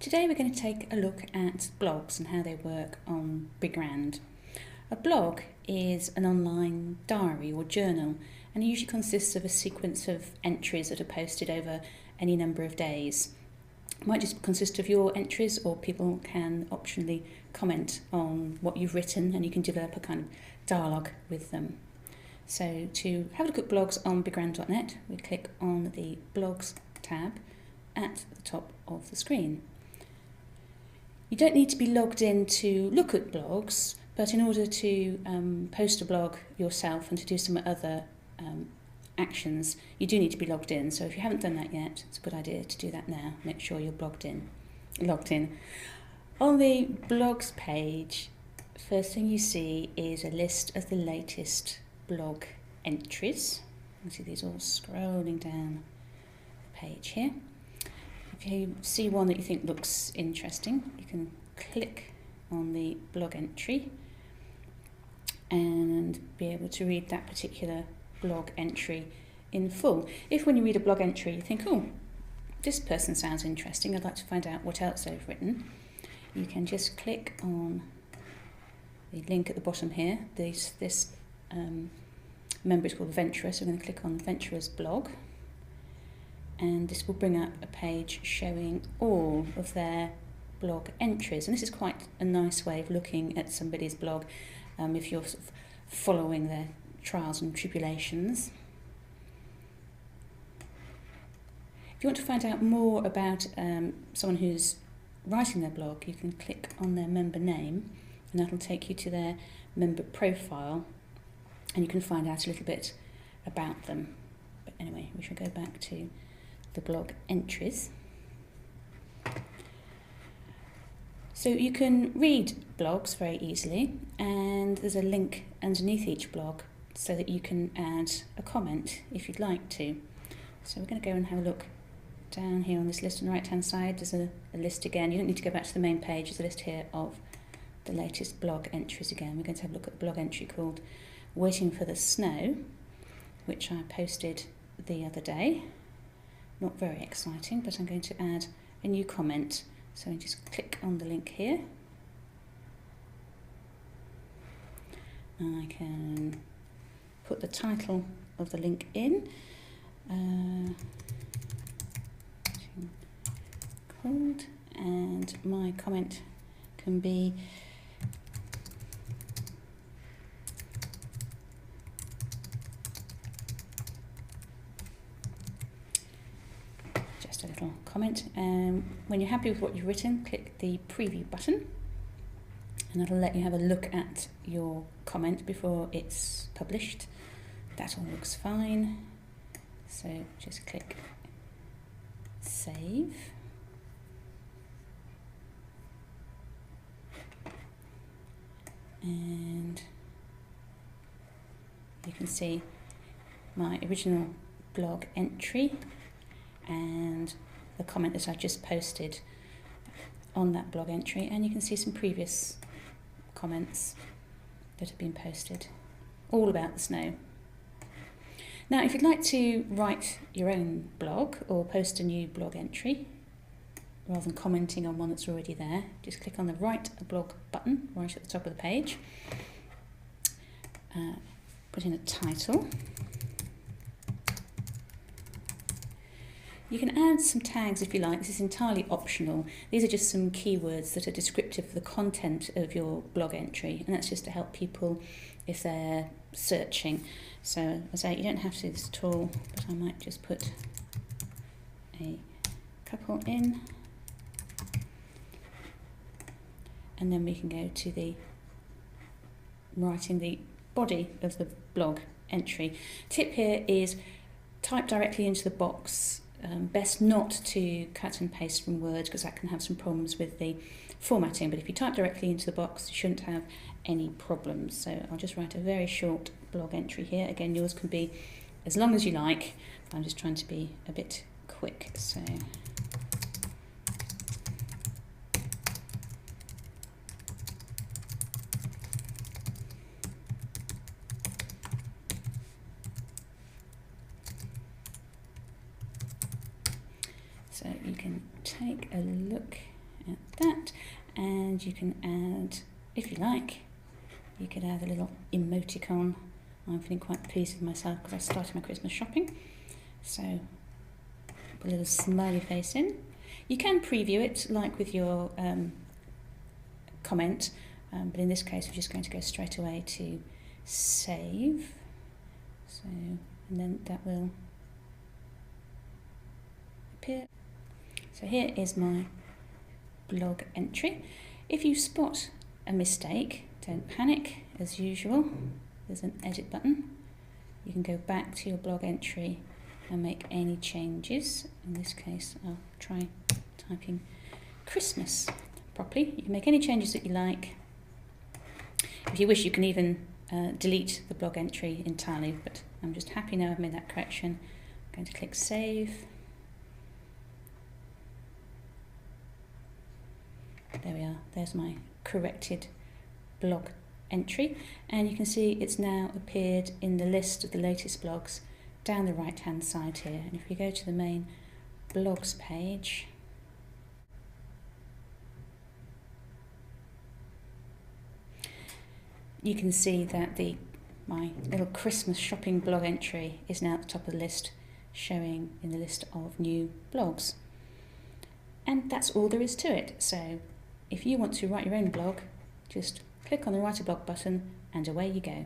Today we're going to take a look at blogs and how they work on Begrand. A blog is an online diary or journal, and it usually consists of a sequence of entries that are posted over any number of days. It might just consist of your entries, or people can optionally comment on what you've written and you can develop a kind of dialogue with them. So to have a look at blogs on begrand.net, we click on the blogs tab at the top of the screen. You don't need to be logged in to look at blogs, but in order to post a blog yourself and to do some other actions, you do need to be logged in. So if you haven't done that yet, it's a good idea to do that now. Make sure you're logged in. On the blogs page, first thing you see is a list of the latest blog entries. You can see these all scrolling down the page here. If you see one that you think looks interesting, you can click on the blog entry and be able to read that particular blog entry in full. If when you read a blog entry you think, oh, this person sounds interesting, I'd like to find out what else they've written, you can just click on the link at the bottom here. This member is called Venturer, so we're going to click on Venturer's blog. And this will bring up a page showing all of their blog entries. And this is quite a nice way of looking at somebody's blog if you're sort of following their trials and tribulations. If you want to find out more about someone who's writing their blog, you can click on their member name and that'll take you to their member profile and you can find out a little bit about them. But anyway, we shall go back to the blog entries. So you can read blogs very easily, and there's a link underneath each blog so that you can add a comment if you'd like to. So we're going to go and have a look down here on this list on the right hand side. There's a list again. You don't need to go back to the main page. There's a list here of the latest blog entries again. We're going to have a look at the blog entry called Waiting for the Snow, which I posted the other day. Not very exciting, but I'm going to add a new comment. So I just click on the link here. And I can put the title of the link in. And my comment can be just a little comment. When you're happy with what you've written, click the preview button and that'll let you have a look at your comment before it's published. That all looks fine, so just click save. And you can see my original blog entry and the comment that I just posted on that blog entry, and you can see some previous comments that have been posted all about the snow. Now if you'd like to write your own blog or post a new blog entry rather than commenting on one that's already there, just click on the Write a Blog button right at the top of the page, put in a title. You can add some tags if you like. This is entirely optional. These are just some keywords that are descriptive of the content of your blog entry, and that's just to help people if they're searching. So as I say, you don't have to do this at all, but I might just put a couple in, and then we can go to the writing the body of the blog entry. Tip here is type directly into the box. Best not to cut and paste from Word because that can have some problems with the formatting, but if you type directly into the box you shouldn't have any problems. So I'll just write a very short blog entry here. Again, yours can be as long as you like, but I'm just trying to be a bit quick. So So you can take a look add that, and you can add, if you like, you could add a little emoticon. I'm feeling quite pleased with myself because I started my Christmas shopping. So put a little smiley face in. You can preview it like with your comment, but in this case we're just going to go straight away to save. So, and then that will appear. So here is my blog entry. If you spot a mistake, don't panic. As usual, there's an edit button. You can go back to your blog entry and make any changes. In this case, I'll try typing Christmas properly. You can make any changes that you like. If you wish, you can even delete the blog entry entirely, but I'm just happy now I've made that correction. I'm going to click save. There we are, there's my corrected blog entry, and you can see it's now appeared in the list of the latest blogs down the right hand side here. And if we go to the main blogs page, you can see that my little Christmas shopping blog entry is now at the top of the list, showing in the list of new blogs. And that's all there is to it. So if you want to write your own blog, just click on the Write a Blog button and away you go.